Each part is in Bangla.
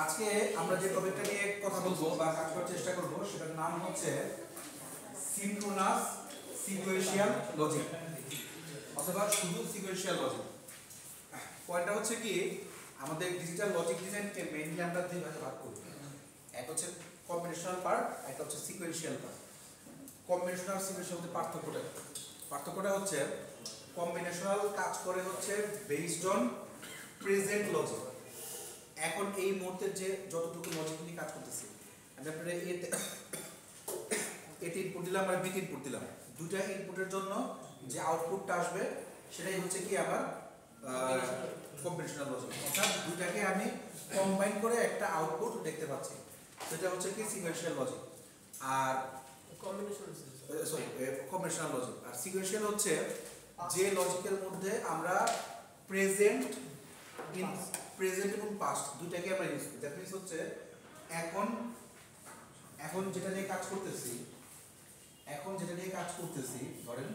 আজকে আমরা যে টপিকটা নিয়ে কথা বলবো বা কাজ করার চেষ্টা করব সেটার নাম হচ্ছে সিনক্রোনাস সিকোয়েন্সিয়াল লজিক অথবা শুধু সিকোয়েন্সিয়াল লজিক। পয়েন্টটা হচ্ছে কি, আমাদের ডিজিটাল লজিক ডিজাইনকে মেইনলি আমরা দুই ভাগে ভাগ করি। এক হচ্ছে কম্বিনেশনাল পার্ট, একটা হচ্ছে সিকোয়েন্সিয়াল পার্ট। কম্বিনেশনাল সিকোয়েন্সিয়াল মধ্যে পার্থক্যটা হচ্ছে কম্বিনেশনাল কাজ করে হচ্ছে বেসড অন প্রেজেন্ট লজিক। এখন এই মুহূর্তে যে যতটুকু লজিক নিয়ে কাজ করতেছি, আমি আপনারা এতে ইনপুট দিলাম আর বিতে ইনপুট দিলাম, দুটা ইনপুটের জন্য যে আউটপুটটা আসবে সেটাই হচ্ছে কি আমার কম্বিনেশনাল লজিক। অর্থাৎ দুটাকে আমি কম্বাইন করে একটা আউটপুট দেখতে পাচ্ছি, সেটা হচ্ছে কি সিকোয়েন্সিয়াল লজিক। আর কম্বিনেশনাল লজিক আর সিকোয়েন্সিয়াল হচ্ছে যে লজিকের মধ্যে আমরা প্রেজেন্ট এবং পাস্ট দুইটাকে আমরা ইউজ করি। দ্যাট মিন্স হচ্ছে এখন যেটা নিয়ে কাজ করতেছি ধরেন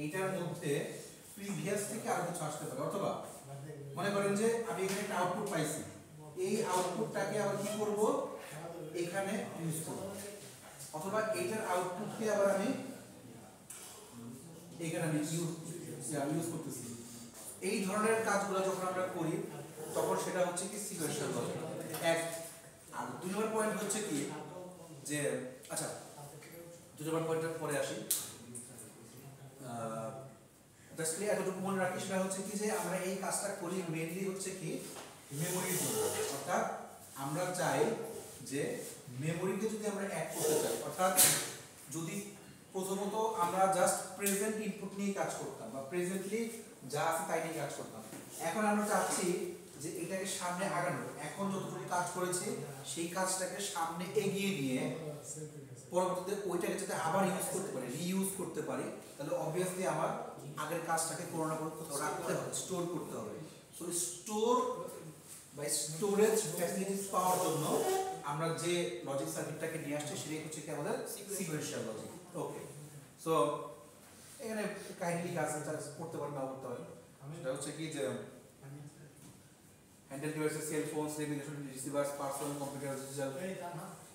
এইটার মধ্যে প্রিভিয়াস থেকে আরো কিছু আসতে পারে, অথবা মনে করেন যে আমি এখানে একটা আউটপুট পাইছি, এই আউটপুটটাকে আবার কি করব এখানে ইউজ করব, অথবা এইটার আউটপুটকে আবার আমি এখানে ইউজ করতেছি। এই ধরনের কাজগুলো যখন আমরা করি তখন সেটা হচ্ছে কি সিকোয়েন্সিয়াল লজিক। এক আর দুই নম্বর পয়েন্ট হচ্ছে কি যে আচ্ছা দুই নম্বর পয়েন্টের পরে আসি। জাস্টলি এতটুকু মনে রাখি, সেটা হচ্ছে কি যে আমরা এই কাজটা করি মেইনলি হচ্ছে কি মেমোরির জন্য। অর্থাৎ আমরা চাই যে মেমোরিকে যদি আমরা অ্যাড করতে চাই, অর্থাৎ যদি প্রথমত আমরা জাস্ট প্রেজেন্ট ইনপুট নিয়ে কাজ করতাম বা প্রেজেন্টলি যা আছে তাই নিয়ে কাজ করতাম, এখন আমরা চাচ্ছি যে এটাকে সামনে আগানো। এখন যতটুকু কাজ করেছি সেই কাজটাকে সামনে এগিয়ে নিয়ে পরবর্তীতে ওইটাকে যাতে আবার ইউজ করতে পারি, রিইউজ করতে পারি, তাহলে অবভিয়াসলি আমার আগের কাজটাকে কোনো না কোনো কোথাও রাখতে হবে, স্টোর করতে হবে। সো স্টোর বা স্টোরেজ ফ্যাসিলিটিস পাওয়ার জন্য আমরা যে লজিক সার্কিটটাকে নিয়ে আসছি সেটাই হচ্ছে কি আমাদের সিকোয়েন্সিয়াল লজিক। ওকে, সো এখানে কাইন্ডলি কাজ করতে পারেন না করতে পারেন। সেটা হচ্ছে কি যে handheld devices, cell phones, regulation receivers, personal computer, digital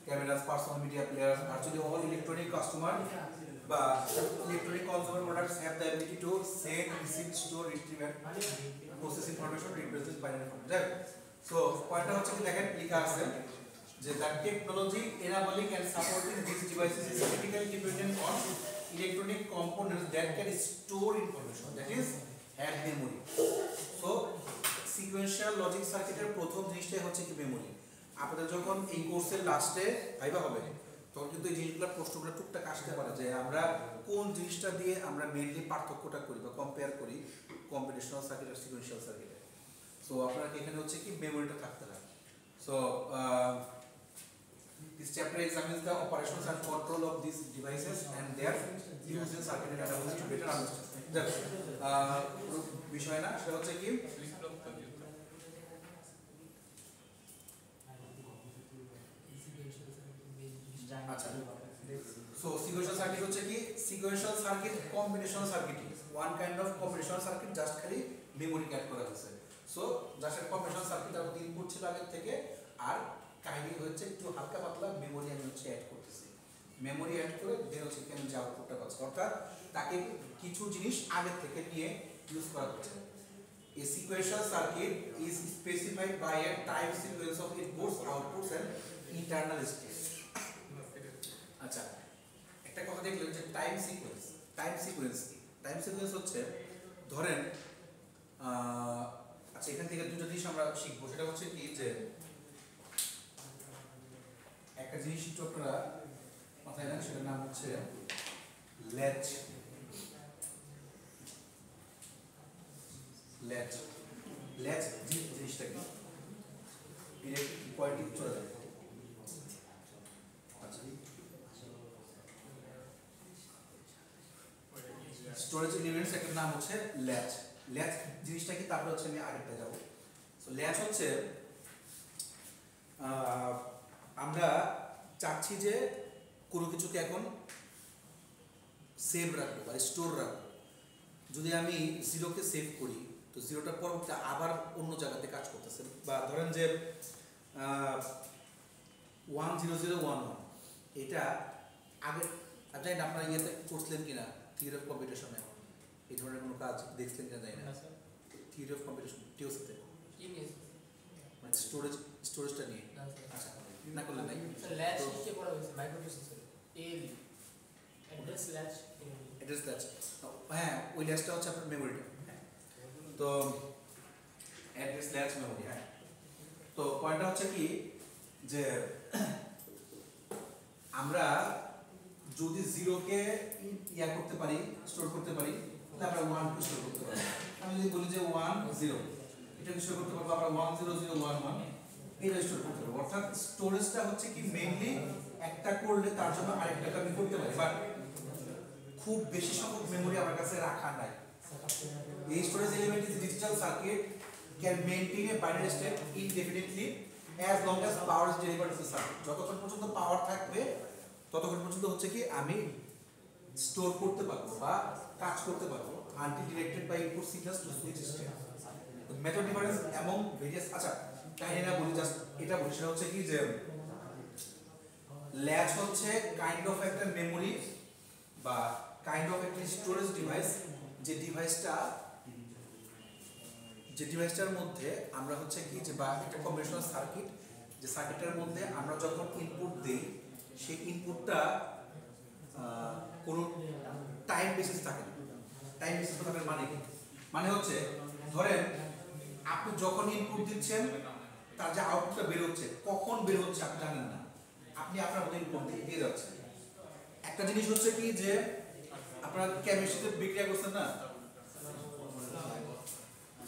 cameras, personal media players, virtually all electronic customer বা electronic consumer products have the ability to send, receive, store, retrieve and process information, represent binary format. Right? So পয়েন্টটা হচ্ছে কি দেখেন লেখা আছে যে the technology enabling and supporting these devices is critically dependent on electronic components that can store information, that is have memory. So sequential logic সার্কিটের প্রথম জিনিসটাই হচ্ছে কি মেমোরি। আপনাদের যখন এই কোর্সের লাস্টে ভাইবা হবে তখন কিন্তু এই জিনিসগুলো প্রশ্নগুলো টুকটাক আসতে পারে যে আমরা কোন জিনিসটা দিয়ে আমরা মেইনলি পার্থক্যটা করি বা কম্পেয়ার করি কম্বিনেশনাল সার্কিট আর সিকোয়েন্সিয়াল সার্কিটে। সো আপনার এখানে হচ্ছে কি মেমোরিটা থাকতে হয়। So this chapter examines the operations and control of these devices and their use in circuit analysis to better understand. বিষয় না, সেটা হচ্ছে কি আচ্ছা। সো সিকোয়েন্সিয়াল সার্কিট হচ্ছে কি sequential circuit combinational circuit, one kind of combinational circuit, just খালি মেমোরি অ্যাড করা হয়েছে। সো জাস্ট কম্বিনেশনাল সার্কিট আর ইনপুট ছিল আগের থেকে, আর কাহিনী হচ্ছে একটু হালকা পাতলা মেমোরি আমি হচ্ছে অ্যাড করতেছি। মেমোরি অ্যাড করে দেন হচ্ছে কি আমি যে আউটপুটটা পাচ্ছি, অর্থাৎ তাকে কিছু জিনিস আগে থেকে নিয়ে ইউজ করা হচ্ছে। A sequential circuit is specified by a time sequence of inputs, outputs and internal states. আচ্ছা, একটা কথা দেখলেন যে টাইম সিকোয়েন্স কি? টাইম সিকোয়েন্স হচ্ছে ধরেন আচ্ছা এখান থেকে দুটো জিনিস আমরা শিখবো। সেটা হচ্ছে কি যে একটা জিনিস একটু আপনারা মাথায় রাখেন, সেটার নাম হচ্ছে ল্যাচ। জিনিসটা কি পয়েন্টিং চলে যায়। স্টোরেজ এলিমেন্টস একটা নাম হচ্ছে ল্যাচ জিনিসটা কি, তারপরে হচ্ছে আমি আরেকটা যাব। সো ল্যাচ হচ্ছে আমরা চাচ্ছি যে কোনো কিছুকে এখন সেভ রাখবো বা স্টোর রাখবো। যদি আমি জিরোকে সেভ করি তো জিরোটার পরবর্তীতে আবার অন্য জায়গাতে কাজ করতেছে, বা ধরেন যে 10011 এটা আগে জানি না আপনারা ইয়েতে করছিলেন কিনা থিওরি অফ কম্পিউটেশনে এই ধরনের কোনো কাজ দেখছিলেন কিনা জানি না থিওরি অফ কম্পিউটেশন টিওসিতে মানে স্টোরেজটা নিয়ে আচ্ছা না করলে নাই ল্যাচ নিচে পড়া হয়েছে মাইক্রোপ্রসেসর এএলই অ্যাড্রেস ল্যাচ হ্যাঁ ওই ল্যাচটা হচ্ছে আপনার মেমোরিটা তো অ্যাড্রেস ল্যাচ মেমোরি হ্যাঁ তো পয়েন্টটা হচ্ছে কি যে আমরা যদি জিরোকে ইয়া করতে পারি স্টোর করতে পারি তাহলে আমরা 1 কে স্টোর করতে পারি আমি যদি বলি যে 1 0 এটা স্টোর করতে পারবো আমরা 10011 এটা স্টোর করতে পারবো অর্থাৎ স্টোরেজটা হচ্ছে কি মেইনলি একটা করলে তার জন্য আরেকটা আমি করতে পারি বাট খুব বেশি সংখ্যক মেমোরি আমার কাছে রাখা নাই এই storage element is digital circuit can maintain a binary state indefinitely as long as power is delivered to the circuit যতক্ষণ পর্যন্ত পাওয়ার থাকবে ততক্ষণ পর্যন্ত হচ্ছে কি আমি স্টোর করতে পারবো বা কাজ করতে পারবো until directed by input signals to switch state the method difference among various আচ্ছা কাহিনী না বলি জাস্ট এটা বলি সেটা হচ্ছে কি যে ল্যাচ হচ্ছে কাইন্ড অফ একটা মেমোরি বা কাইন্ড অফ একটা স্টোরেজ ডিভাইস যে ডিভাইসটার মধ্যে আমরা হচ্ছে কি যে বা একটা কম্বিনেশনাল সার্কিট যে সার্কিটের মধ্যে আমরা যখন ইনপুট দেই সেই ইনপুটটা কোনো টাইম বেসিস থাকে না টাইম বেসিস থাকার মানে কি মানে হচ্ছে ধরেন আপনি যখন ইনপুট দিচ্ছেন তার যে আউটপুটটা বের হচ্ছে কখন বের হচ্ছে আপনি জানেন না আপনি আপনার মতো ইনপুট দিয়ে যাচ্ছেন একটা জিনিস হচ্ছে কি যে আপনারা কেমিস্ট্রিতে বিক্রিয়া করছেন না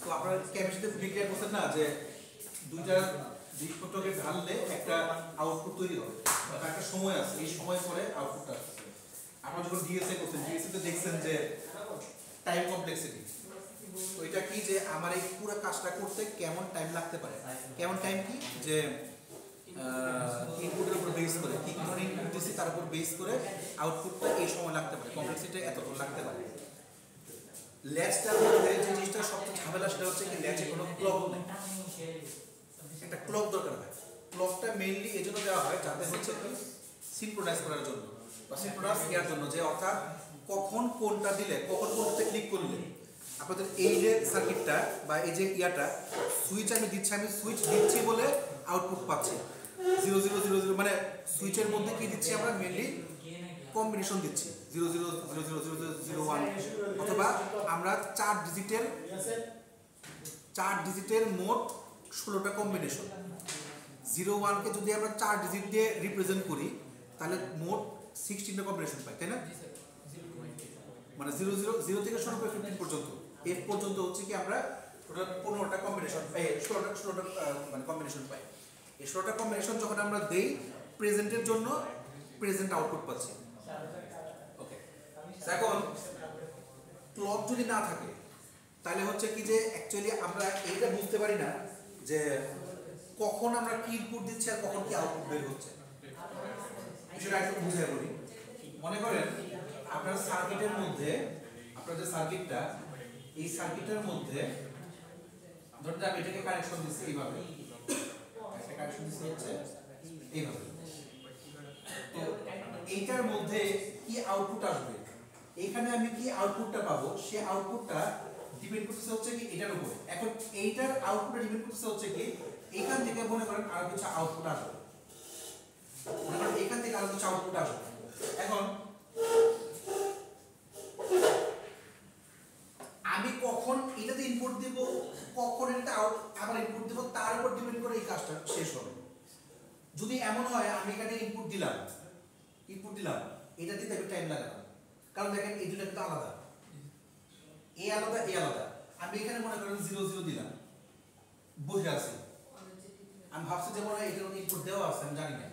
তো আপনারা কেমিস্ট্রিতে বিক্রিয়া করছেন না যে দুইটা জিনিসপত্রকে ঢাললে একটা আউটপুট তৈরি হবে তার একটা সময় আছে এই সময় পরে আউটপুটটা আসছে আপনারা যখন ডিএসএ করছেন ডিএসএতে দেখছেন যে টাইম কমপ্লেক্সিটি তো এটা কি যে আমার এই পুরো কাজটা করতে কেমন টাইম লাগতে পারে কেমন টাইম কি যে ইনপুটের উপর বেস করে কি ধরনের ইনপুট দিচ্ছি তার উপর বেস করে আউটপুটটা এই সময় লাগতে পারে কমপ্লেক্সিটি এতক্ষণ লাগতে পারে ল্যাচটার মধ্যে যে জিনিসটা সবচেয়ে ঝামেলা সেটা হচ্ছে কি ল্যাচে কোনো ক্লক নেই একটা ক্লক দরকার হয় ক্লকটা মেইনলি এই জন্য দেওয়া হয় যাতে হচ্ছে কি সিনক্রোনাইজ করার জন্য বা সিনক্রোনাইজ করার জন্য যে অর্থাৎ কখন কোনটা দিলে কখন কোনটাতে ক্লিক করলে আপনাদের এই যে সার্কিটটা বা এই যে ইয়াটা সুইচ আমি সুইচ দিচ্ছি বলে আউটপুট পাচ্ছি 0000 মানে সুইচের মধ্যে কি দিচ্ছি আমরা মেইনলি কম্বিনেশন দিচ্ছি 000001 অথবা আমরা 4 ডিজিটের মোট 16টা কম্বিনেশন 01 কে যদি আমরা 4 ডিজিট দিয়ে রিপ্রেজেন্ট করি তাহলে মোট 16টা কম্বিনেশন পাই তাই না মানে 00 থেকে শুরু করে 15 পর্যন্ত এফ পর্যন্ত হচ্ছে কি আমরা টোটাল 15টা কম্বিনেশন পাই 16টা মানে কম্বিনেশন পাই এই 16টা কম্বিনেশন যখন আমরা দেই প্রেজেন্টের জন্য প্রেজেন্ট আউটপুট পাচ্ছি ওকে এখন ক্লক যদি না থাকে তাহলে হচ্ছে কি যে অ্যাকচুয়ালি আমরা এইটা বুঝতে পারি না যে কখন আমরা কি ইনপুট দিচ্ছি আর কখন কি আউটপুট বের হচ্ছে বিষয়টা একটু বুঝিয়ে বলি মনে করেন আপনার সার্কিটের মধ্যে আপনার যে সার্কিটটা এই সার্কিটের মধ্যে ধরুন আমি এটাকে কানেকশন দিচ্ছি এইভাবে একটা কানেকশন দিচ্ছি হচ্ছে এইভাবে তো এইটার মধ্যে কি আউটপুট আসবে এখানে আমি কি আউটপুটটা পাবো সেই আউটপুটটা ডিপেন্ড করতেছে হচ্ছে কি এটার উপর এখন এইটার আউটপুটটা ডিপেন্ড করতেছে হচ্ছে কি এখান থেকে মনে করেন আরো কিছু আউটপুট আসবে মনে করেন এখান থেকে আরো কিছু আউটপুট আসবে এখন আমি কখন এটাতে ইনপুট দিব কখন এটা আবার ইনপুট দিব তার উপর ডিপেন্ড করে এই কাজটা শেষ হবে যদি এমন হয় আমি এখানে ইনপুট দিলাম এটা দিতে একটু টাইম লাগে না কারণ দেখেন এই দুটো কিন্তু আলাদা এ আলাদা আমি এখানে মনে করেন 00 দিলাম বসে আছি আমি ভাবছি যে মনে হয় এটার ইনপুট দেওয়া আছে আমি জানি না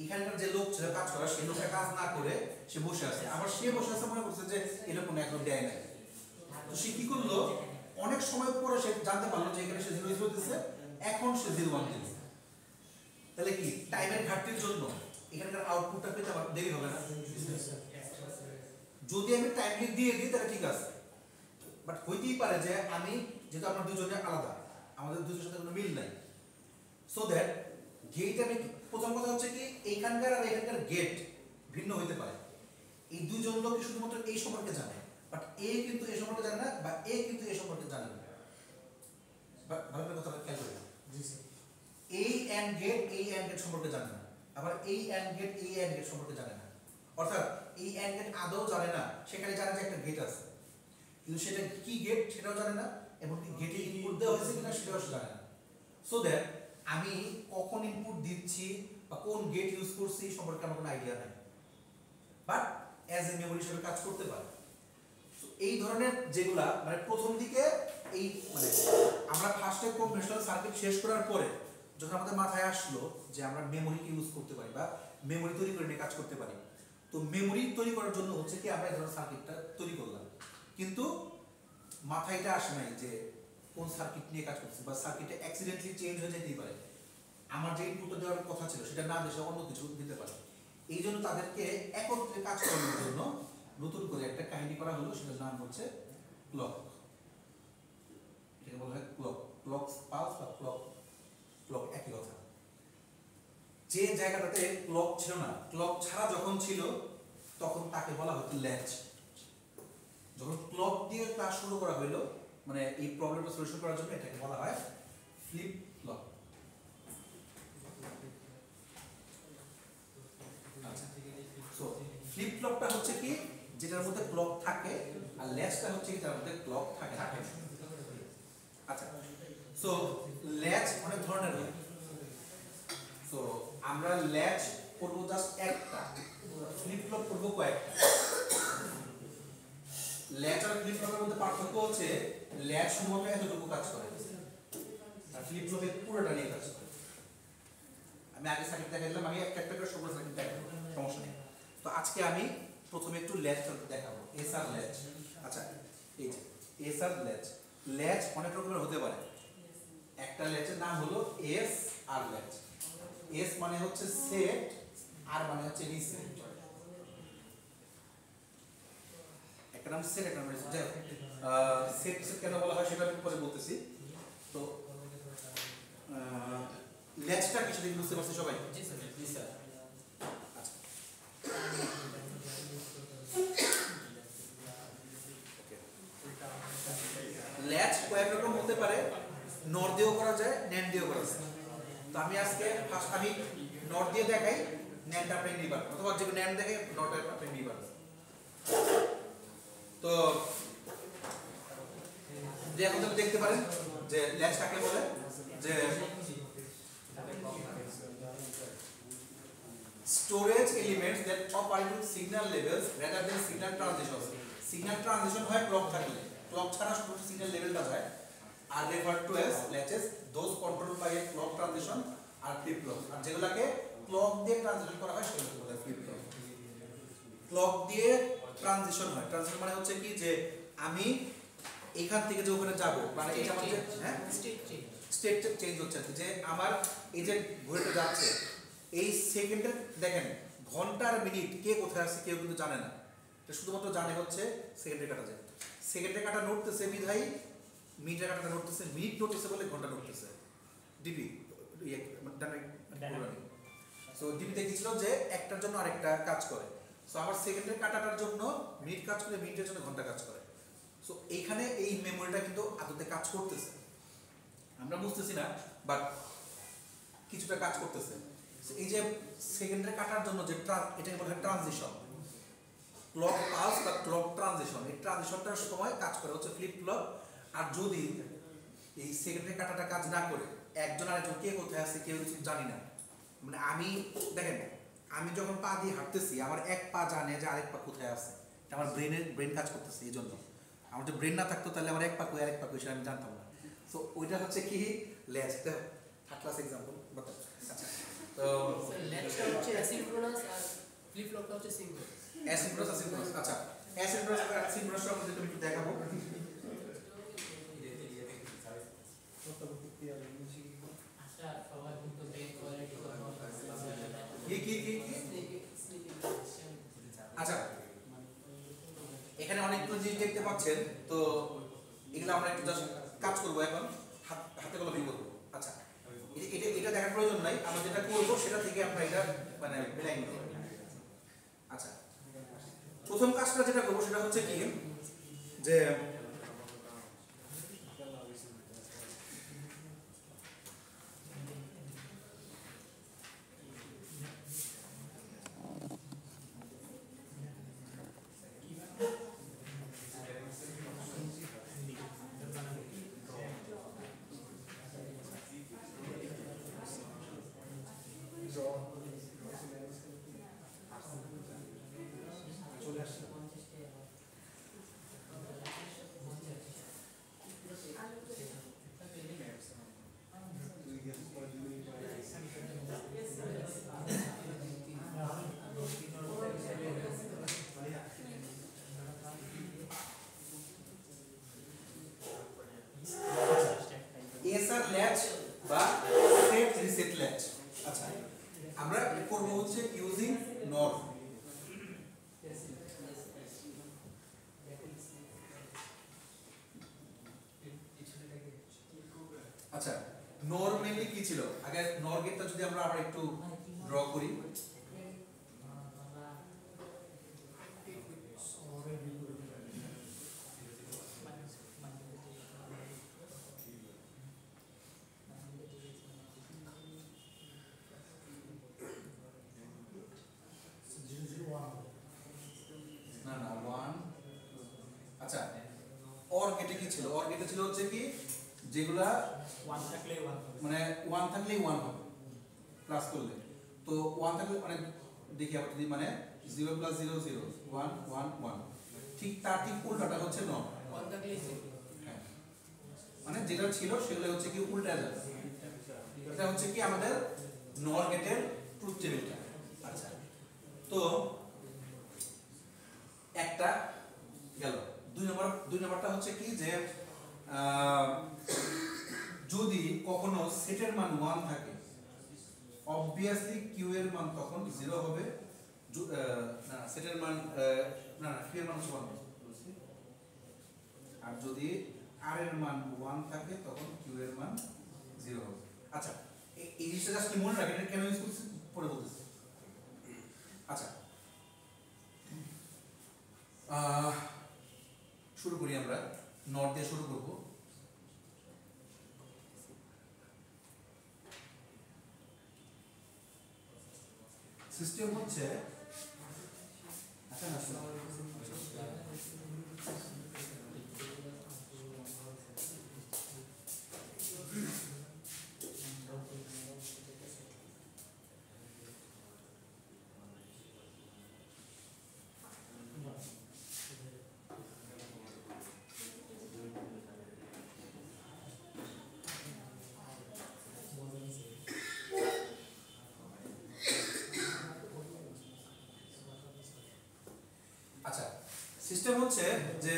এখানকার যে লোক ছিল কাজ করা সেই লোকটা কাজ না করে সে বসে আছে আবার সে বসে আছে মনে করছে যে এটা কোনো এখন দেয় নাই তো সে কি করলো অনেক সময় পরে সে জানতে পারলো যে এখানে সে 00 দিচ্ছে এখন সে 01 দিচ্ছে তাহলে কি টাইমের ঘাটতির জন্য এখানকার আউটপুটটা পেতে আমার দেরি হবে না যদি আমি টাইমলি দিয়ে দিই তাহলে ঠিক আছে বাট হইতেই পারে যে আমি যেহেতু আমরা দুজনে আলাদা আমাদের দুজনের সাথে কোনো মিল নাই সো দ্যাট গেট আমি প্রথম কথা হচ্ছে কি এইখানকার আর এখানকার গেট ভিন্ন হইতে পারে। এই দুইজন লোক শুধুমাত্র এই সম্পর্কে জানে, বাট এ কিন্তু এই সম্পর্কে জানে না, বা এ কিন্তু এই সম্পর্কে জানে না। ভালো করে কথাটা খেয়াল করবেন। জি স্যার। এই অ্যান্ড গেট সম্পর্কে জানে না, আবার এই অ্যান্ড গেট সম্পর্কে জানে না। অর্থাৎ এই অ্যান্ড গেট আদৌ জানে না, সেখানে জানে যে একটা গেট আছে, কিন্তু সেটা কি গেট সেটাও জানে না, এবং গেটে ইনপুট দেওয়া হয়েছে কিনা সেটাও সে জানে না। সো দ্যাট আমি কখন ইনপুট দিচ্ছি বা কোন গেট ইউজ করছি সম্পর্কে আমার কোনো আইডিয়া নাই, বাট অ্যাজ এ মেমোরি হিসেবে কাজ করতে পারে। So, এই ধরনের যেগুলা মানে প্রথম দিকে এই মানে আমরা ফার্স্টে কনভেনশনাল সার্কিট শেষ করার পরে যখন আমাদের মাথায় আসলো যে আমরা মেমোরিকে ইউজ করতে পারি বা মেমোরি তৈরি করে নিয়ে কাজ করতে পারি, তো মেমোরি তৈরি করার জন্য হচ্ছে কি আমরা এই ধরনের সার্কিটটা তৈরি করলাম, কিন্তু মাথায় এটা আসে নাই যে কোন সার্কিট নিয়ে কাজ করছে, বা সার্কিটে অ্যাক্সিডেন্টলি চেঞ্জ হয়ে যেতেই পারে, আমার যে ইনপুটটা দেওয়ার কথা ছিল সেটা না দেশে অন্য কিছু দিতে পারে। এই জন্য তাদেরকে একত্রে কাজ করানোর জন্য নতুন করে একটা কাহিনী করা হলো, সেটার নাম হচ্ছে ক্লক। এটাকে বলা হয় ক্লক, ক্লক পালস বা ক্লক একই কথা। যে জায়গাটাতে ক্লক ছিল না, ক্লক ছাড়া যখন ছিল তখন তাকে বলা হতো ল্যাচ। যখন ক্লক দিয়ে ক্লাস শুরু করা হলো, মানে এই প্রবলেমটা সলিউশন করার জন্য এটাকে বলা হয় ফ্লিপ ক্লক। আচ্ছা, সো ফ্লিপ ক্লকটা হচ্ছে কি যেটার মধ্যে ক্লক থাকে, আর ল্যাচটা হচ্ছে কি যার মধ্যে ক্লক থাকে না। আচ্ছা, সো ল্যাচ অনেক ধরনের হয়। সো আমরা ল্যাচ করব জাস্ট একটা, ফ্লিপ ফ্লপ করব কয়েকটা। ল্যাচ আর ফ্লিপ ফ্লপের মধ্যে পার্থক্য হচ্ছে ল্যাচ শুধুমাত্র এতটুকু কাজ করে, আর ফ্লিপ ফ্লপে পুরোটা নিয়ে কাজ করে। আমি আগে সার্কিট দেখাইলাম, আমি একটা একটা করে সবগুলো সার্কিট দেখাবো, সমস্যা নেই। তো আজকে আমি প্রথমে একটু ল্যাচ দেখাবো, এসআর ল্যাচ। আচ্ছা, এই যে এসআর ল্যাচ, ল্যাচ অনেক রকমের হতে পারে। একটা ল্যাচের নাম হলো এস আর ল্যাচ। এস মানে হচ্ছে সেট, আর মানে হচ্ছে রিসেট। একটা নাম সেট, একটা নাম রিসেট। সেট কেন বলা হয় সেটা আমি পরে বলতেছি। তো ল্যাচটা কি সেটা বুঝতে পারছি সবাই? জি স্যার। জি স্যার। আচ্ছা, ল্যাচ কয়েক রকম হতে পারে, নর দিয়েও করা যায়, ন্যান দিয়েও করা যায়। তো আমি আজকে ফার্স্ট আমি নর দিয়ে দেখাই, ন্যানটা আপনি নিবার, অথবা যে ন্যান দেখে নরটা আপনি নিবার। তো যে এখন আপনি দেখতে পারেন যে ল্যাচ কাকে বলে, যে storage elements that operate with signal levels rather than signal transitions. Signal transition হয় ক্লক থাকলে, ক্লক ছাড়া শুধু সিগন্যাল লেভেলটা যায়, আর referred to as latches, those controlled by a clock transition আর ফ্লিপ ফ্লপ। আর যেগুলোকে ক্লক দিয়ে ট্রানজিশন করা হয় সেগুলোকে বলা হয় ফ্লিপ ফ্লপ। ক্লক দিয়ে ট্রানজিশন হয়, ট্রানজিশন মানে হচ্ছে কি যে আমি এখান থেকে যে ওখানে যাব, মানে এটা আমাদের হ্যাঁ স্টেট চেঞ্জ হচ্ছে আর কি, যে আমার এই যে ঘড়িটা যাচ্ছে এই সেকেন্ডে দেখেন ঘন্টা আর মিনিট কে কোথায় আছে কেউ কিন্তু জানে না, এটা শুধুমাত্র জানে হচ্ছে সেকেন্ডে কাটা যায়। সেকেন্ডে কাটা নড়তেছে বিধাই মিনিটের কাটাটা নড়তেছে, মিনিট নড়তেছে বলে ঘন্টা নড়তেছে। ডিপি সো ডিপি দেখেছিল যে একটার জন্য আরেকটা কাজ করে। সো আমার সেকেন্ডের কাটাটার জন্য মিনিট কাজ করে, মিনিটের জন্য ঘন্টা কাজ করে। সো এইখানে এই মেমোরিটা কিন্তু আদতে কাজ করতেছে, আমরা বুঝতেছি না, বাট কিছুটা কাজ করতেছে। এই যে সেকেন্ডে কাটার জন্য যে এটাকে বলা হয় ট্রানজিশন, ক্লক পালস বা ক্লক ট্রানজিশন, এই ট্রানজিশনটার সময় কাজ করে হচ্ছে ফ্লিপ ফ্লপ। আর যদি এই সেকেন্ডে কাটাটা কাজ না করে একজন আরেকজন কে কোথায় আছে কেউ কিছু জানি না, মানে আমি দেখেন আমি যখন পা দিয়ে হাঁটতেছি আমার এক পা জানে যে আরেক পা কোথায় আছে, এটা আমার ব্রেন কাজ করতেছে। এই জন্য আমার যদি ব্রেন না থাকতো তাহলে আমার এক পা কই আরেক পা কই সেটা আমি জানতাম না। সো ওইটা হচ্ছে কি ল্যাচ, থার্ড ক্লাস এক্সাম্পল। আচ্ছা, তো ল্যাচটা হচ্ছে অ্যাসিনক্রোনাস আর ফ্লিপ ফ্লপটা হচ্ছে সিনক্রোনাস। অ্যাসিনক্রোনাস আসিনক্রোনাস। আচ্ছা, অ্যাসিনক্রোনাস আর সিনক্রোনাস আপনাদের একটু দেখাবো। আচ্ছা, সবাই কিন্তু ব্রেন কোয়ালিটি কি আচ্ছা, এখানে অনেকগুলো জিনিস দেখতে পাচ্ছেন, তো এগুলো আমরা একটু জাস্ট কাজ করবো এখন, হাতে কলমে করবো। আচ্ছা, এটা দেখার দেখার প্রয়োজন নাই, আমরা যেটা করব সেটা থেকে আমরা এটা মানে মিলাই নিতে পারি। আচ্ছা, প্রথম কাজটা যেটা করব সেটা হচ্ছে কি যে এসআর ল্যাচ বা সেট রিসেট ল্যাচ। আচ্ছা, আমরা করব হচ্ছে ইউজিং নর। আচ্ছা, নর মেইনলি কি ছিল? আগে নর গেটটা যদি আমরা আবার একটু ড্র করি, না না 1। আচ্ছা, অর গেটে কি ছিল? অর গেটে ছিল হচ্ছে কি যেগুলা 1 থাকলে 1 হবে, মানে 1 থাকলেই 1 হবে প্লাস করলে। তো 1 থাকলে মানে দেখি আবার যদি মানে 0 + 0 0 1 1 1, ঠিক তার ঠিক উল্টাটা হচ্ছে নর। 1 থাকলে 0। হ্যাঁ, মানে যেটা ছিল সেগুলো হচ্ছে কি উল্টা যাবে। এটা হচ্ছে কি আমাদের নর গেটের ট্রুথ টেবিলটা। আচ্ছা, তো একটা গেল। দুই নম্বরটা হচ্ছে কি যে যদি কখনো সেটের মান 1 থাকে, অবভিয়াসলি কিউ এর মান তখন 0 হবে। না, সেটের মান না কিউ এর মান 1 হবে। আর যদি আর এর মান 1 থাকে তখন কিউ এর মান 0 হবে। আচ্ছা, এই জিনিসটা জাস্ট মনে রাখেন, এটা কেন ইউজ করছি পরে বলতেছি। আচ্ছা, শুরু করি আমরা। নর দিয়ে শুরু করব। সিস্টেম হচ্ছে আচ্ছা না শুনুন। আচ্ছা, সিস্টেম হচ্ছে যে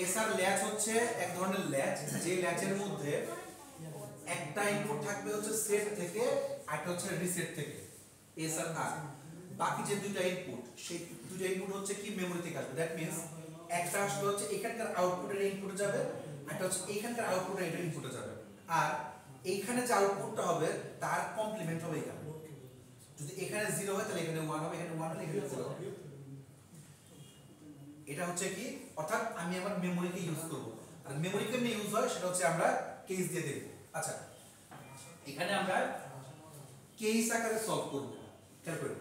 এসআর ল্যাচ হচ্ছে এক ধরনের ল্যাচ, যে ল্যাচের মধ্যে একটা ইনপুট থাকবে হচ্ছে সেট থেকে, একটা হচ্ছে রিসেট থেকে, এসআর আর। বাকি যে দুইটা ইনপুট, সেই দুইটা ইনপুট হচ্ছে কি মেমরি থেকে আসবে। দ্যাট মিন্স একটা আসবে হচ্ছে এখানকার আউটপুটের ইনপুটে যাবে, একটা হচ্ছে এইখানকার আউটপুটের এটা ইনপুটে যাবে। আর এইখানে যে আউটপুটটা হবে তার কমপ্লিমেন্ট হবে এখানে। যদি এখানে 0 হয় তাহলে এখানে 1 হবে, এখানে 1 হলে এখানে 0 হবে। এটা হচ্ছে কি, অর্থাৎ আমি আমার মেমোরিকে ইউজ করব। আর মেমোরি কেমনে ইউজ হয় সেটা হচ্ছে আমরা কেস দিয়ে দেখব। আচ্ছা, এখানে আমরা কেস আকারে সলভ করব। খেয়াল করুন,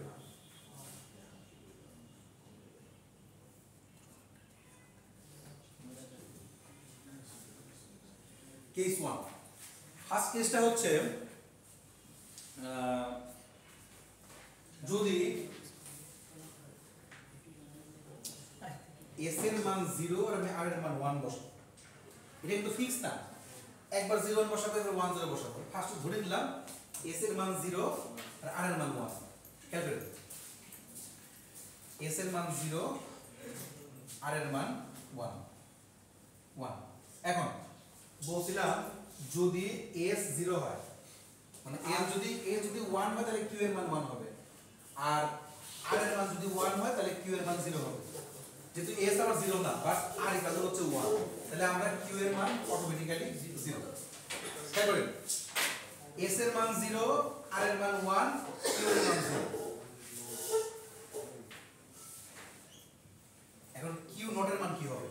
কেস 1। ফার্স্ট কেসটা হচ্ছে যদি এস এর মান 0 আর আমি আর এর মান 1 বসাবো। এটা কিন্তু ফিক্স না, একবার 0 1 বসাবো, একবার 1 0 বসাবো। ফার্স্ট ধরে নিলাম এস এর মান 0 আর আর এর মান 1। খেয়াল করুন, এস এর মান 0 আর এর মান 1 1। এখন বলছিলাম যদি এস 0 হয়, মানে এ যদি 1 হয় তাহলে কিউ এর মান 1 হবে, আর আর এর মান যদি 1 হয় তাহলে কিউ এর মান 0 হবে। যেহেতু এস আমার 0 না, বাট আর ইকুয়াল হচ্ছে 1, তাহলে আমরা কিউ এর মান অটোমেটিক্যালি 0। তাই বলেন s এর মান 0, r এর মান 1, q এর মান 0। এখন q নট এর মান কি হবে?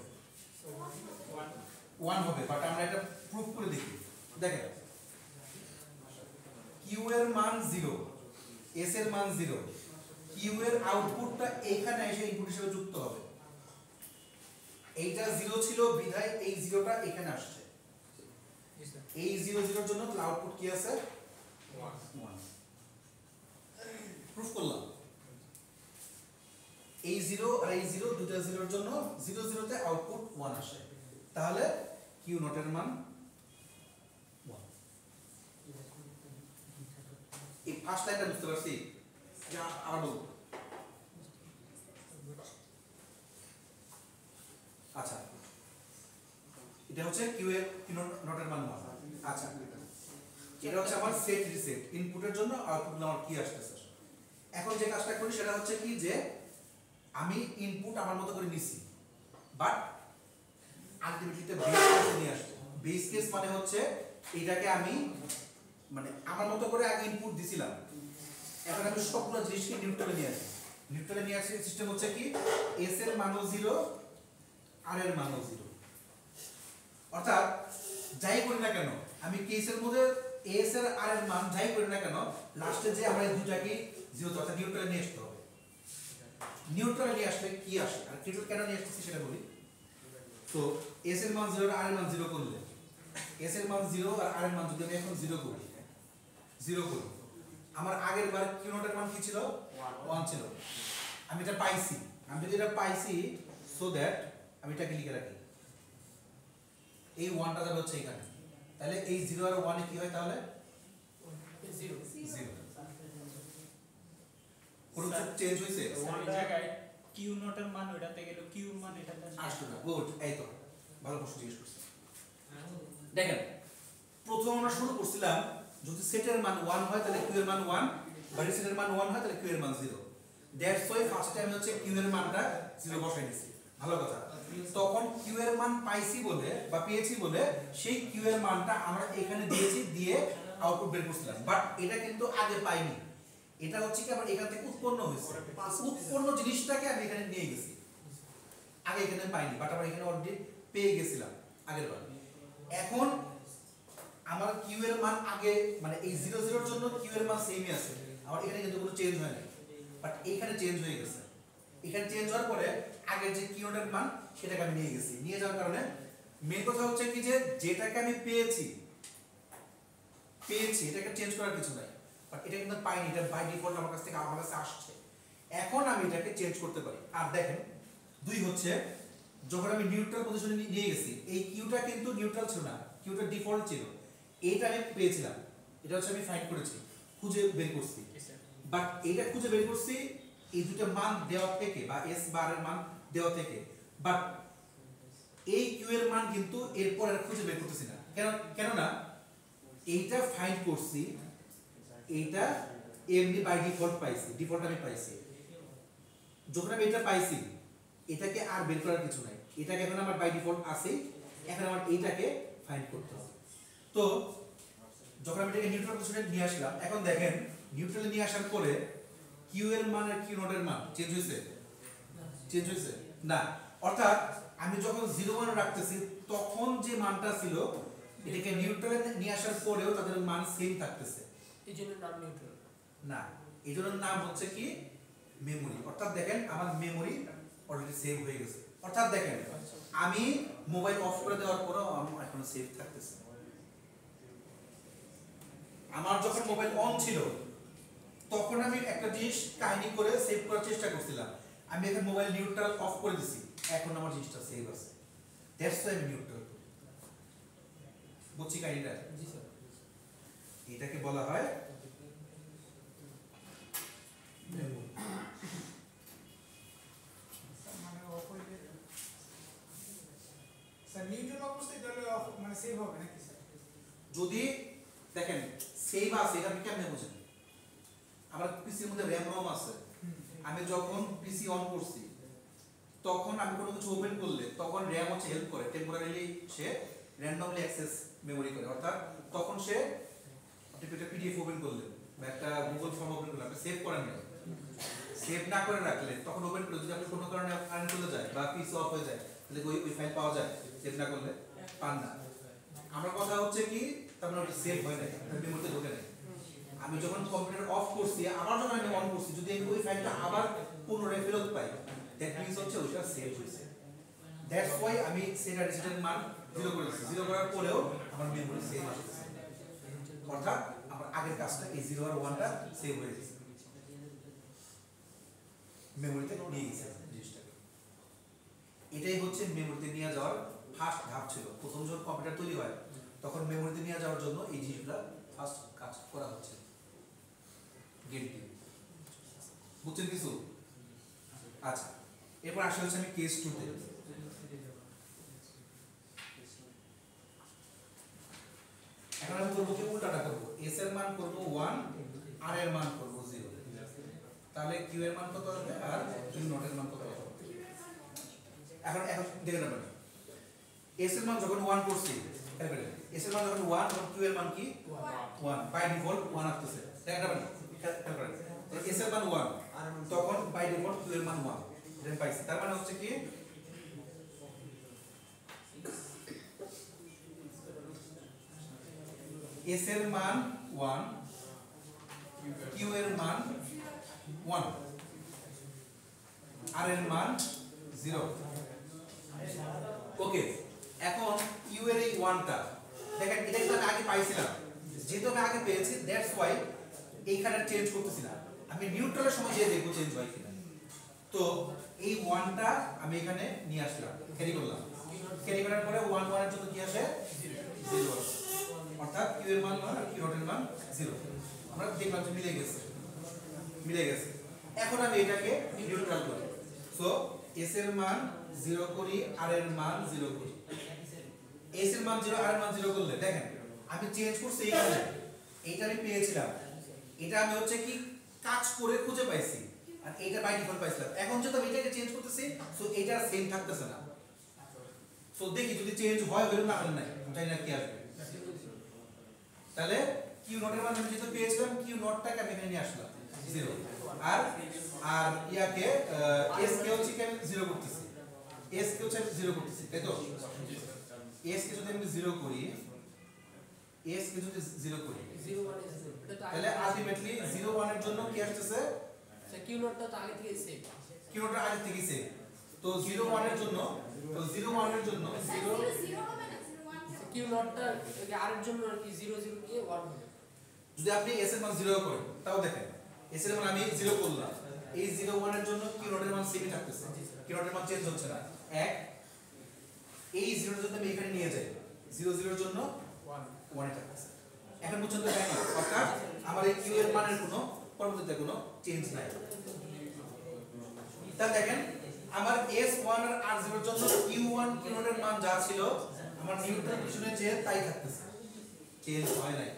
1 হবে, বাট আমরা এটা প্রুফ করে দেখি। দেখেন q এর মান 0, s এর মান 0, q এর আউটপুটটা এখানে এসে ইনপুট হিসেবে যুক্ত হবে। এইটা 0 ছিল বিধায় এই 0টা এখানে আসছে। এই 0 0 এর জন্য আউটপুট কি আছে? 1। প্রুফ করলাম। এই 0 আর এই 0 দুটো 0 এর জন্য 0 0 তে আউটপুট 1 আসে। তাহলে q নট এর মান 1। এই ফার্স্ট লাইনটা বুঝতে পারছি? যা আবার বলবো। আচ্ছা, এটা হচ্ছে q এর নট এর মান 1। আচ্ছা, এটা হচ্ছে আমার সেট রিসেট, ইনপুটের জন্য আউটপুট আমার কি আসতেছে। এখন যে কাজটা করি সেটা হচ্ছে কি যে আমি ইনপুট আমার মতো করে নিছি, বাট আলটিমেটলিতে বেস কেসে নিয়ে আসছি। বেস কেস মানে হচ্ছে এটাকে আমি মানে আমার মতো করে আগে ইনপুট দিছিলাম, এখন আমি সবগুলো জিনিসকে নিউট্রালে নিয়ে আসি। নিউট্রালে নিয়ে আসি সিস্টেম হচ্ছে কি s এর মানও 0, r এর মানও 0। অর্থাৎ যাই করি না কেন আমি কেসের মধ্যে s এর r এর মান যাই করি না কেন লাস্টে যে আমরা এই দুটাকে 0 অর্থাৎ নিউট্রালে নিয়ে আসতে হবে। নিউট্রালে নিয়ে আসলে কি আসে আর নিউট্রাল কেন নিয়ে আসতেছি সেটা বলি। তো s এর মান 0 আর r এর মান 0 করলে s এর মান 0 আর r এর মান যদি আমি এখন 0 করি, 0 করি, আমার আগের বার q নট এর মান কি ছিল? 1 ছিল। আমি এটা পাইছি, আমি যদি এটা পাইছি সো দ্যাট আমি এটাকে লিখে রাখি, এই 1টা যাবে হচ্ছে এখানে। তাহলে এই 0 আর 1 এ কি হয়? তাহলে 0 0। কোন চেঞ্জ হইছে? কিউ নটের মান ওটাতে গেল, কিউ মান এটাতে আসলো না। গুড, এই তো ভালো প্রশ্ন জিজ্ঞেস করছে। দেখেন প্রথম আমরা শুরু করছিলাম যদি সেটের মান 1 হয় তাহলে কিউ এর মান 1, বা রিসেটের মান 1 হয় তাহলে কিউ এর মান 0। দ্যাটস ওয়াই ফার্স্ট টাইম হচ্ছে কিউ এর মানটা 0 বসাই দিছি। ভালো কথা। তখন কিউ এর মান পাইছি বলে বা পেয়েছি বলে সেই কিউ এর মানটা আমরা এখানে দিয়েছি, দিয়ে আউটপুট বের করছিলাম। বাট এটা কিন্তু আগে পাইনি, এটা হচ্ছে কি আবার এখান থেকে উৎপন্ন হয়েছে। উৎপন্ন জিনিসটাকে আমি এখানে নিয়ে গেছি, আগে এখানে পাইনি, বাট আমরা এখানে অলরেডি পেয়ে গেছিলাম আগের বার। এখন আমার কিউ এর মান আগে মানে এই 0 0 এর জন্য কিউ এর মান সেমই আছে, আমার এখানে কিন্তু কোনো চেঞ্জ হয় না, বাট এখানে চেঞ্জ হয়ে গেছে। এখানে চেঞ্জ হওয়ার পরে আগের যে কিউ এর মান সেটাকে আমি নিয়ে গেছি। নিয়ে যাওয়ার কারণে মেন কথা হচ্ছে কি যে যেটাকে আমি পেয়েছি এটাকে চেঞ্জ করার কিছু নাই, বাট এটা কিন্তু পাইনি, এটা বাই ডিফল্ট আমার কাছ থেকে আমার কাছে আসছে। এখন আমি এটাকে চেঞ্জ করতে পারি। আর দেখেন দুই হচ্ছে যখন আমি নিউট্রাল পজিশনে নিয়ে গেছি, এই কিউটা কিন্তু নিউট্রাল ছিল না, কিউটা ডিফল্ট ছিল। এইটা আমি পেয়েছিলাম, এটা হচ্ছে আমি ফাইন্ড করেছি, খুঁজে বের করছি। বাট এইটা খুঁজে বের করছি এই দুটো মান দেওয়া থেকে বা s বার এর মান দেওয়া থেকে, বাট এই কিউ এর মান কিন্তু এরপর আর খুঁজে বের করতেছি না। কেন না এইটা ফাইন্ড করছি, এইটা এমনি বাই ডিফল্ট পাইছি, ডিফল্ট আমি পাইছি। যখন আমি এটা পাইছি এটাকে আর বের করার কিছু নাই, এটাকে এখন আমার বাই ডিফল্ট আছে, এখন আমার এইটাকে ফাইন্ড করতে হবে। তো যখন আমি এটাকে নিউট্রাল পজিশনে নিয়ে আসলাম, এখন দেখেন নিউট্রালে নিয়ে আসার পরে কিউ এর মান আর কিউ নট এর মান চেঞ্জ হয়েছে? চেঞ্জ হয়েছে না। অর্থাৎ আমি যখন 0 1 রাখতেছি তখন যে মানটা ছিল এটাকে নিউট্রালে নিয়ে আসার পরেও তাদের মান সেম থাকতেছে। এই জন্য নাম নিউট্রাল না, এই জন্য নাম হচ্ছে কি মেমোরি। অর্থাৎ দেখেন আমার মেমোরি অলরেডি সেভ হয়ে গেছে। অর্থাৎ দেখেন আমি মোবাইল অফ করে দেওয়ার পরেও আমার এখনো সেভ থাকতেছে। আমার যখন মোবাইল অন ছিল তখন আমি একটা জিনিস কাহিনী করে সেভ করার চেষ্টা করছিলাম, আমি এখন মোবাইল নিউট্রাল অফ করে দিছি, এখন আমার জিনিসটা সেভ আছে। দ্যাটস ওয়াই আমি নিউট্রাল। বুঝছি কাহিনীটা? জি স্যার। এটাকে বলা হয় মেমোরি। মানে অফ হইলে স্যার নিউট্রাল অবস্থায় তাহলে অফ মানে সেভ হবে নাকি স্যার? যদি দেখেন সেভ আছে এটা আপনি কেমনে বুঝেন? আমার পিসির মধ্যে র্যাম রম আছে, আমি যখন পিসি অন করছি তখন আমি কোনো কিছু ওপেন করলে তখন র্যাম হচ্ছে হেল্প করে, টেম্পোরারিলি সে র্যান্ডমলি অ্যাক্সেস মেমোরি করে। অর্থাৎ তখন সে আপনি একটা পিডিএফ ওপেন করলেন বা একটা গুগল ফর্ম ওপেন করলেন, আপনি সেভ করেন না, সেভ না করে রাখলে তখন ওপেন করে যদি আপনি কোনো কারণে কারেন্ট চলে যায় বা পিসি অফ হয়ে যায় তাহলে ওই ফাইল পাওয়া যায়, সেভ না করলে পান না। আমার কথা হচ্ছে কি তার মানে ওটা সেভ হয় না, মেমোরিতে ঢোকে না। আমি যখন কম্পিউটার অফ করছি আবার যখন আমি অন করছি, যদি আমি ওই ফাইলটা আবার পুনরায় ফেরত পাই, দ্যাট মিন্স হচ্ছে ওইটা সেভ হয়েছে। দ্যাটস ওয়াই আমি সেটা রিসেটের মান 0 করেছি। 0 করার পরেও আমার মেমোরি সেভ আসছে, অর্থাৎ আমার আগের কাজটা এই 0 আর 1টা সেভ হয়ে গেছে, মেমোরিতে নিয়ে গেছে জিনিসটাকে। এটাই হচ্ছে মেমোরিতে নিয়ে যাওয়ার ফার্স্ট ধাপ ছিল। প্রথম যখন কম্পিউটার তৈরি হয় তখন মেমোরিতে নিয়ে যাওয়ার জন্য এই জিনিসগুলো ফার্স্ট কাজ করা হচ্ছে গেট দিয়ে। বুঝছেন কিছু? আচ্ছা, এরপর আসলে হচ্ছে আমি কেস 2 তে। এখন আমি করবো কি, উল্টাটা করবো, এস এর মান করবো 1, আর এর মান করবো 0। তাহলে কিউ এর মান কত হবে আর কিউ নট এর মান কত হবে? এখন দেখে নেবেন, এস এর মান যখন 1 করছি, এস এর মান যখন 1 তখন কিউ এর মান কি 1, বাই ডিফল্ট 1 আসছে। দেখেন নেবেন, খেয়াল করেন, এস এর মান 1 তখন বাই ডিফল্ট কিউ এর মান 1 এটা পাইছি। তার মানে হচ্ছে কি এস এর মান 1, কিউ এর মান 1, আর এর মান 0। ওকে, এখন ইউ এর এই 1টা দেখেন, এটা কিন্তু আমি আগে পাইছিলাম, যেহেতু আমি আগে পেয়েছি দ্যাটস ওয়াই এইখানে চেঞ্জ করতেছি না, আমি নিউট্রালের সময় যে দেখব চেঞ্জ হয় কিনা। তো এই 1টা আমি এখানে নিয়ে আসলাম, ক্যারি করলাম, ক্যারি করার পরে 1 1 এর জন্য কি আসে 0 আসে, অর্থাৎ কিউ এর মান 1 আর কিউ নট এর মান 0। আমরা দেখলাম যে মিলে গেছে। এখন আমি এটাকে নিউট্রাল করি, সো এস এর মান 0 করি, আর এর মান 0 করি। এস এর মান 0, আর এর মান 0 করলে দেখেন আমি চেঞ্জ করছি এইখানে, এইটা আমি পেয়েছিলাম, এটা আমি হচ্ছে কি কাজ করে খুঁজে পাইছি, আর এইটা বাই ডিফল্ট পাইছিলাম। এখন যদি আমি এটাকে চেঞ্জ করতেছি, সো এটা সেম থাকতেছে না। সো দেখি যদি চেঞ্জ হয় হলো না হলো না, জানি না কি আসবে। তাহলে কিউ নট এর মান আমি যেটা পেয়েছিলাম, কিউ নটটাকে আমি এখানে নিয়ে আসলাম 0, আর ইয়াকে এস কে হচ্ছে কি আমি 0 করতেছি, এস কে হচ্ছে আমি 0 করতেছি, তাই তো? এস কে যদি আমি 0 করি, এস কে যদি 0 করি, 0 1 is 0 তাহলে আলটিমেটলি 0 1 এর জন্য কি আসছে? কিউ নটটা তো আগে থেকে সেভ, কিউ নটটা আগে থেকে সেভ। তো 0 1 এর জন্য, তো 0 1 এর জন্য 0 কিউ নটটা আর এর জন্য আর কি 0 0 দিয়ে 1 হবে। যদি আপনি এস এর মান 0 করেন, তাও দেখেন এস এর মান আমি 0 করলাম, এই 0 1 এর জন্য কিউ নট এর মান সেমই থাকতেছে, কিউ নট এর মান চেঞ্জ হচ্ছে না। এক এই 0 এর জন্য আমি এখানে নিয়ে যাই, 0 0 এর জন্য 1 এ থাকতেছে। এখন পর্যন্ত দেখেন, অর্থাৎ আমার এই কিউ এর মানের কোনো পরবর্তীতে কোনো চেঞ্জ নাই। তাহলে দেখেন আমার S1 আর R0 এর জন্য Q1 Q0 এর মান যা ছিল আমার নিউট্রাল পজিশনে যে তাই থাকতেছে, চেঞ্জ হয় নাই।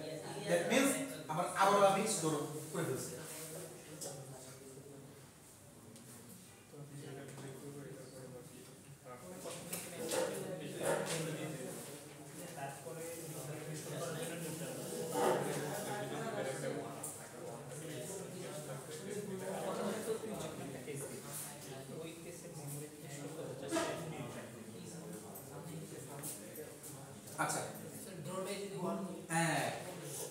দ্যাট মিন্স আমার আবার আমি স্টোর করে ফেলছি। আচ্ছা ধরবে যদি 1 হ্যাঁ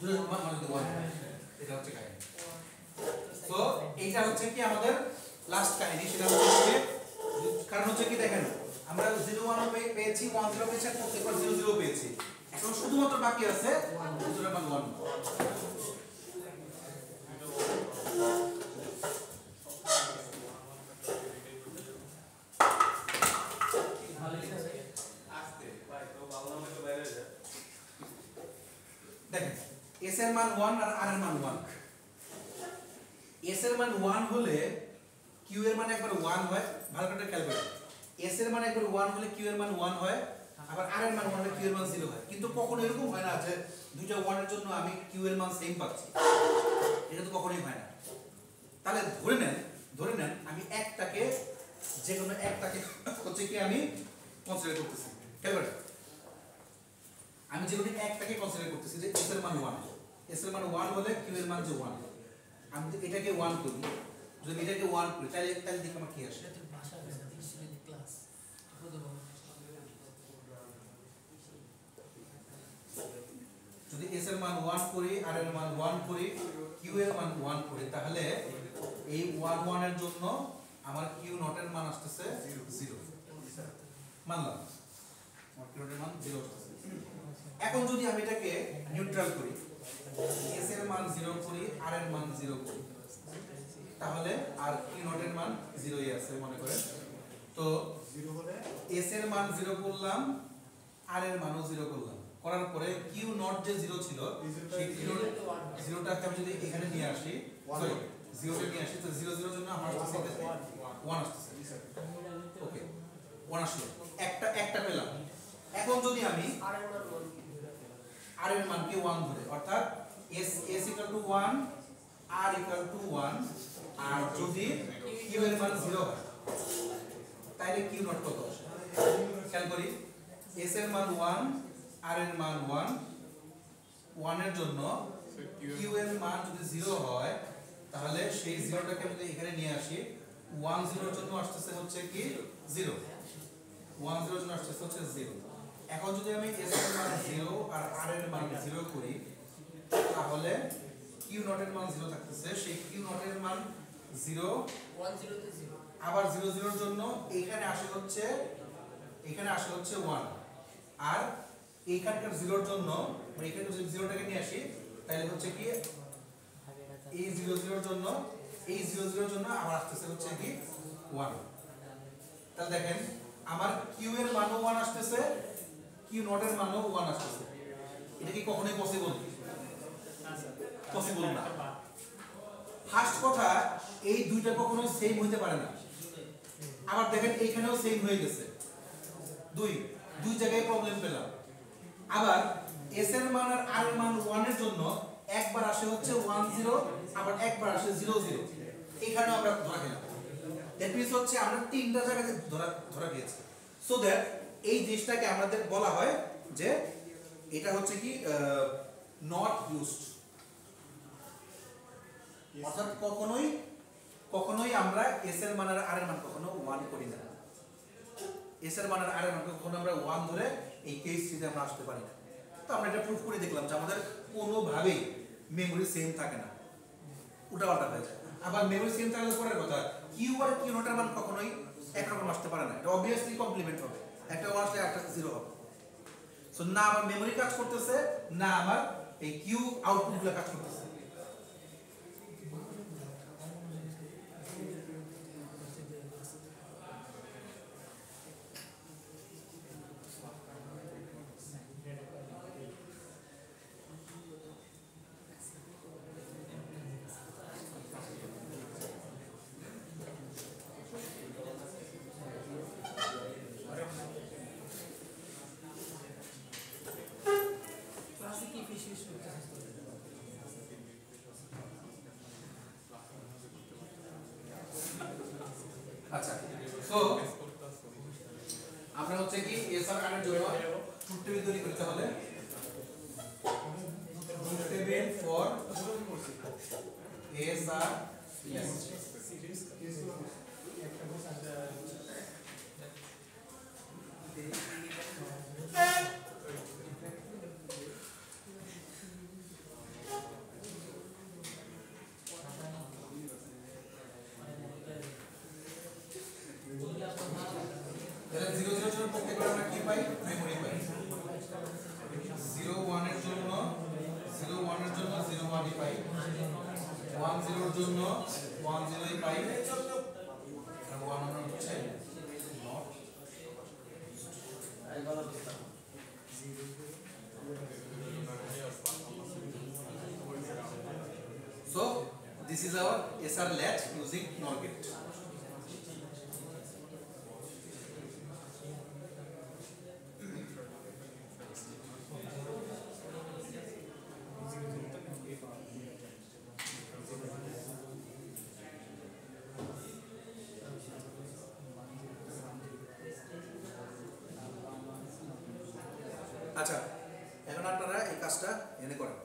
দুটো মানে 1 এটা হচ্ছে কাহিনী। তো এইটা হচ্ছে কি আমাদের লাস্ট কাহিনী, সেটা হচ্ছে কারণ হচ্ছে কি দেখেন আমরা 0 1 পেয়েছি, 1 0 পেয়েছি, আর প্রত্যেকবার 0 0 পেয়েছি। এখন শুধুমাত্র বাকি আছে 0 এর মান 1। দেখেন s এর মান 1 আর r এর মান 1, s এর মান 1 হলে q এর মান একবার 1 হয়, ভালো করে খেয়াল করুন, s এর মান একবার 1 হলে q এর মান 1 হয়, আবার r এর মান 1 হলে q এর মান 0 হয়। কিন্তু কখনো এরকম হয় না যে দুইটা 1 এর জন্য আমি q এর মান সেম পাচ্ছি, এটা তো কখনোই হয় না। তাহলে ধরে নেন আমি একটাকে, যে কোনো একটাকে হচ্ছে কি আমি কনসিডার করতেছি, খেয়াল করেন আমি যে কোনো একটাকে কনসিডার করতেছি যে s এর মান 1, এস এর মান 1 হলে কিউ এর মান যে 1, আমি যদি এটাকে 1 করি, যদি এটাকে 1 করি তাহলে দেখো আমার কি আসে। এটা তো ভাষা ক্লাস যদি এস এর মান 1 করি, আর এর মান 1 করি, কিউ এর মান 1 করি, তাহলে এই 1 1 এর জন্য আমার কিউ নট এর মান আসতেছে 0 মানলাম, আমার কিউ নট এর মান 0 আসতেছে। এখন যদি আমি এটাকে নিউট্রাল করি, এস এর মান 0 করি, আর এর মান 0 করি, তাহলে আর কিউ নট এর মান 0ই আছে মনে করেন। তো 0 হলে এস এর মান 0 করলাম, আর এর মানও 0 করলাম, করার পরে কিউ নট যে 0 ছিল সেই জিরোটাকে আমি যদি এখানে নিয়ে আসি, সরি 0 টা নিয়ে আসি, তো 0 0 এর জন্য আমার আসতেছে 1 আসতেছে। ওকে 1 আসলো, একটা পেলাম। এখন যদি আমি আর এর মানকে 1 ধরে, অর্থাৎ s 1 r 1, আর যদি কিউ এর মান 0 হয় তাহলে কিউ নট কত আসে খেয়াল করি। s এর মান 1, r এর মান 1 এর জন্য কিউ এর মান যদি 0 হয় তাহলে সেই 0টাকে আমি যদি এখানে নিয়ে আসি, 1 0 এর জন্য আসতেছে হচ্ছে কি 0, 1 0 এর জন্য আসতেছে হচ্ছে 0। এখন যদি আমি s এর মান 0 আর r এর মান 0 করি, তাহলে কিউ নট এর মান 0 থাকতেছে, সেই কিউ নট এর মান 0 1 0 তে 0 আবার 0 0 এর জন্য এখানে আসে হচ্ছে 1, আর এইখানকার 0 এর জন্য মানে এখানে যদি 0টাকে নিয়ে আসি তাহলে হচ্ছে কি এই 0 0 এর জন্য, এই 0 0 এর জন্য আবার আসতেছে হচ্ছে কি 1। তাহলে দেখেন আমার কিউ এর মানও 1 আসতেছে, কিউ নট এর মানও 1 আসতেছে। এটা কি কখনোই পসিবল? পসিবল না। ফার্স্ট কথা, এই দুইটা কখনো সেম হইতে পারে না। আবার দেখেন এইখানেও সেম হয়ে গেছে, দুই জায়গায় প্রবলেম পেলাম। আবার এস এর মান আর আর এর মান 1 এর জন্য একবার আসে হচ্ছে 1 0, আবার একবার আসে 0 0, এখানেও আমরা ধরা গেলাম। দ্যাট মিন্স হচ্ছে আমরা তিনটা জায়গাতে ধরা গিয়েছে। সো দ্যাট এই জিনিসটাকে আমাদের বলা হয় যে এটা হচ্ছে কি নট ইউজড, অর্থাৎ কখনোই আমরা এস এর মান আর আর এর মান কখনো 1 করি না। এস এর মান আর আর এর মান কখনো আমরা 1 ধরে এই কেস সিতে আমরা আসতে পারি না। তো আমরা এটা প্রুফ করে দেখলাম যে আমাদের কোনোভাবেই মেমরি সেম থাকে না, উল্টাপাল্টা হয়ে যায়। আবার মেমরি সেম থাকলে পরের কথা, কিউ আর কিউ নট এর মান কখনোই একরকম আসতে পারে না, এটা অবভিয়াসলি কমপ্লিমেন্ট হবে, একটা 1 আসলে একটা 0 হবে। সো না আমার মেমরি কাজ করতেছে, না আমার এই কিউ আউটপুটগুলো কাজ করতেছে। ক্লাসে কি ফিশ ইউজ করতে আচ্ছা, সো আমরা হচ্ছে কি এস আর আর এর জন্য ট্রুথ টেবিল তৈরি করতে হলে truth table for S R S, তাহলে 0 0 জন্য প্রত্যেকবার আমরা কি পাই? মেমরি পাই। 0 1 এর জন্য 0 1 এর জন্য 0 1 ই পাই, 1 0 এর জন্য 1 0 ই পাই, আর 1 1 হচ্ছে not. So this is our SR latch using NOR gate. আচ্ছা, এখন আপনারা এই কাজটা এনে করেন।